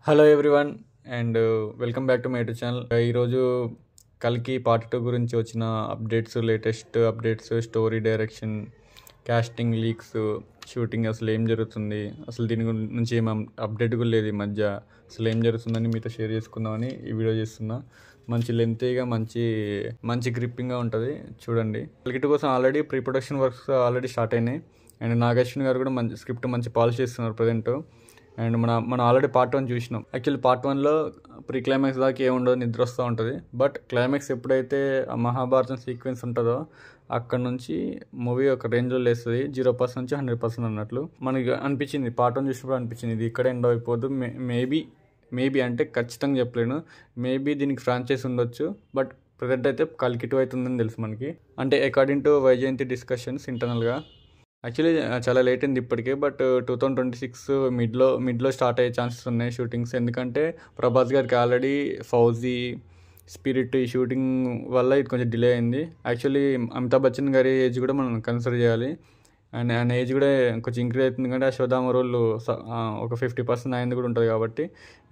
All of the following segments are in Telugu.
Hello everyone and welcome back to my YouTube channel. ఈరోజు కల్కి పార్ట్ 2 గురించి వచ్చిన updates, latest updates, story direction, casting, leaks, shooting, అసలు ఏం జరుగుతుంది, అసలు దీని నుంచి ఏం అప్డేట్ కూడా లేదు ఈ మధ్య, అసలు ఏం జరుగుతుందని మీతో షేర్ చేసుకుందామని ఈ వీడియో చేస్తున్నా. మంచి లెంతీగా మంచి గ్రిప్పింగ్గా ఉంటుంది, చూడండి. కల్కి 2 కోసం already pre production works already start అయినాయి అండ్ నాగార్జున గారు కూడా మంచి స్క్రిప్ట్ మంచి పాలిష్ చేస్తున్నారు ప్రజెంట్. అండ్ మనం ఆల్రెడీ పార్ట్ 1 చూసినాం. యాక్చువల్లీ పార్ట్ 1లో ప్రీ క్లైమాక్స్ దాకా ఏముండదు, నిద్ర వస్తూ ఉంటుంది. బట్ క్లైమాక్స్ ఎప్పుడైతే ఆ మహాభారతం సీక్వెన్స్ ఉంటుందో అక్కడ నుంచి మూవీ ఒక రేంజ్లో లేస్తుంది. 0% నుంచి 100% అన్నట్లు మనకి అనిపించింది. పార్ట్ 1 చూసినప్పుడు అనిపించింది ఇది ఇక్కడ ఎండ్ అయిపోద్దు. మేబీ అంటే ఖచ్చితంగా చెప్పలేను, మేబీ దీనికి ఫ్రాంచైజ్ ఉండొచ్చు. బట్ ప్రజెంట్ అయితే కల్కి 2 అవుతుందని తెలుసు మనకి. అంటే అకార్డింగ్ టు వైజయంతి డిస్కషన్స్ ఇంటర్నల్గా. యాక్చువల్లీ చాలా లేట్ అయింది ఇప్పటికే, బట్ 2026 మిడ్లో స్టార్ట్ అయ్యే ఛాన్సెస్ ఉన్నాయి షూటింగ్స్. ఎందుకంటే ప్రభాస్ గారికి ఆల్రెడీ ఫౌజీ, స్పిరిట్ ఈ షూటింగ్ వల్ల ఇది కొంచెం డిలే అయింది. యాక్చువల్లీ అమితాబ్ బచ్చన్ గారి ఏజ్ కూడా మనం కన్సిడర్ చేయాలి. అండ్ ఆయన ఏజ్ కూడా కొంచెం ఇంక్రీజ్ అవుతుంది, ఎందుకంటే అశ్వత్థామ రోల్ ఒక 50% అయింది కూడా ఉంటుంది. కాబట్టి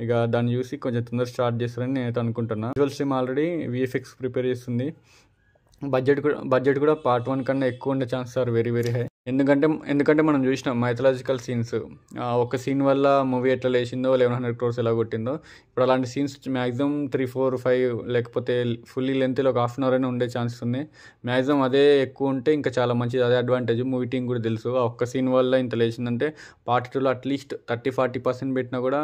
ఇక దాన్ని చూసి కొంచెం తొందరగా స్టార్ట్ చేస్తారని నేనైతే అనుకుంటున్నాను. Visual stream already VFX prepare చేస్తుంది. బడ్జెట్ కూడా పార్ట్ 1 కన్నా ఎక్కువ ఉండే chances are very very high. ఎందుకంటే మనం చూసినాం మైథలాజికల్ సీన్స్. ఒక సీన్ వల్ల మూవీ ఎట్లా లేచిందో, 1100 crores ఎలా కొట్టిందో. ఇప్పుడు అలాంటి సీన్స్ మ్యాక్సిమం 3, 4, 5 లేకపోతే ఫుల్లీ లెంత్లో ఒక 1/2 hour అయినా ఉండే ఛాన్సెస్ ఉన్నాయి. మ్యాక్సిమం అదే ఎక్కువ ఉంటే ఇంకా చాలా మంచిది, అదే అడ్వాంటేజ్. మూవీ టీం కూడా తెలుసు ఆ ఒక్క సీన్ వల్ల ఇంత లేచిందంటే పార్ట్ 2లో అట్లీస్ట్ 30-40% పెట్టినా కూడా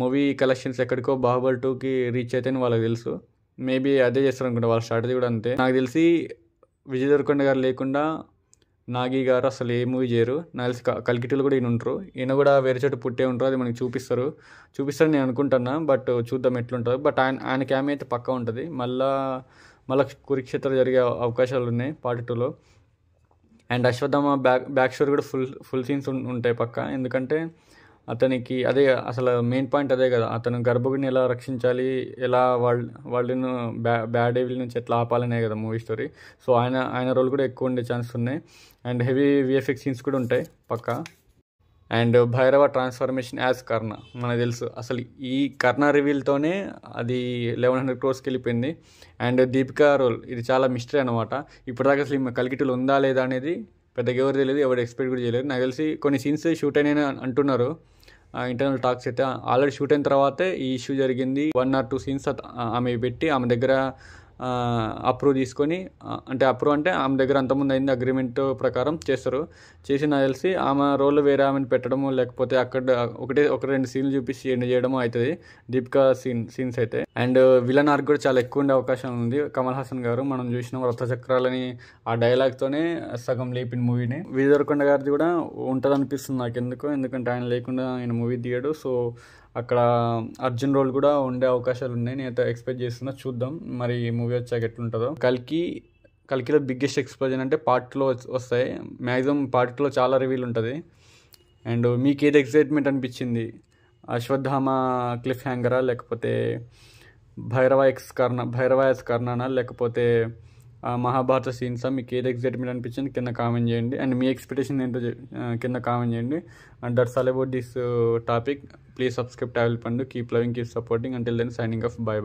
మూవీ కలెక్షన్స్ ఎక్కడికో బాహుబలి 2కి రీచ్ అయితే వాళ్ళకి తెలుసు. మేబీ అదే చేస్తారు అనుకుంటా, వాళ్ళ స్ట్రాటజీ కూడా అంతే. నాకు తెలిసి విజయ్ దేవరకొండ గారు లేకుండా నాగి గారు అసలు ఏ మూవీ చేయరు. నాకు తెలిసి కల్కి 2లో కూడా ఈయన ఉంటారు. ఈయన కూడా వేరే చోట పుట్టే ఉంటారు, అది మనకి చూపిస్తారని నేను అనుకుంటున్నా. బట్ చూద్దాం ఎట్లుంటుంది. బట్ ఆయన క్యామ్ అయితే పక్కా ఉంటుంది. మళ్ళీ కురుక్షేత్ర జరిగే అవకాశాలు ఉన్నాయి పార్ట్ 2లో. అండ్ అశ్వత్థామ బ్యాక్ స్టోరీ కూడా ఫుల్ సీన్స్ ఉంటాయి పక్కా. ఎందుకంటే అతనికి అదే అసలు మెయిన్ పాయింట్ అదే కదా, అతను గర్భగుడిని ఎలా రక్షించాలి, ఎలా వాళ్ళను బ్యాడ్ ఏవిల్ నుంచి ఎట్లా ఆపాలనే కదా మూవీ స్టోరీ. సో ఆయన రోల్ కూడా ఎక్కువ ఉండే ఛాన్సెస్ ఉన్నాయి. అండ్ హెవీ VFX సీన్స్ కూడా ఉంటాయి పక్కా. అండ్ భైరవ ట్రాన్స్ఫర్మేషన్ యాజ్ కర్ణ మనకు తెలుసు. అసలు ఈ కర్ణ రివీల్తోనే అది 1100 crores వెళ్ళిపోయింది. అండ్ దీపికా రోల్ ఇది చాలా మిస్టరీ అనమాట. ఇప్పటిదాకా అసలు కల్కి 2లో ఉందా లేదా అనేది పెద్దగా ఎవరు తెలియదు, ఎవరు ఎక్స్పెక్ట్ కూడా చేయలేదు. నాకు తెలిసి కొన్ని సీన్స్ షూట్ అయినా అంటున్నారు ఇంటర్నల్ టాక్స్ అయితే. ఆల్రెడీ షూట్ అయిన తర్వాతే ఈ ఇష్యూ జరిగింది. 1 or 2 scenes ఆమె పెట్టి ఆమె దగ్గర అప్రూవ్ తీసుకొని, అంటే ఆమె దగ్గర అంతకుముందు అయింది అగ్రిమెంట్ ప్రకారం చేస్తారు. చేసి నాకు తెలిసి ఆమె రోల్ వేరే ఆమెను పెట్టడము, లేకపోతే అక్కడ ఒక 2 సీన్లు చూపించి ఎండ్ చేయడము అవుతుంది దీపికా సీన్స్ అయితే. అండ్ విలన్ ఆర్క్ కూడా చాలా ఎక్కువ ఉండే అవకాశం ఉంది. కమల్ హాసన్ గారు మనం చూసిన రథచక్రాలని ఆ డైలాగ్తోనే సగం లేపిన మూవీని. విజయ్ దేవరకొండ గారిది కూడా ఉంటుంది అనిపిస్తుంది నాకు ఎందుకంటే ఆయన లేకుండా ఆయన మూవీ తీయడు. సో అక్కడ అర్జున్ రోల్ కూడా ఉండే అవకాశాలు ఉన్నాయి, నేనైతే ఎక్స్పెక్ట్ చేస్తున్నా. చూద్దాం మరి ఈ మూవీ వచ్చాక ఎట్లుంటుందో. కల్కిలో బిగ్గెస్ట్ ఎక్స్ప్లోజన్ అంటే పార్ట్ 2లో వస్తాయి. మ్యాక్సిమం పార్ట్ 2లో చాలా రివీల్ ఉంటుంది. అండ్ మీకు ఏది ఎక్సైట్మెంట్ అనిపించింది, అశ్వత్థామ క్లిఫ్ హ్యాంగరా, లేకపోతే భైరవ ఎక్స్ కర్ణనా, లేకపోతే మహాభారత సీన్సా? మీకు ఏది ఎక్సైట్మెంట్ అనిపించింది కింద కామెంట్ చేయండి. అండ్ మీ ఎక్స్పెక్టేషన్ ఏంటో కింద కామెంట్ చేయండి. And that's all about this topic. Please subscribe travel Pandu. Keep loving, keep supporting. Until then signing off. By.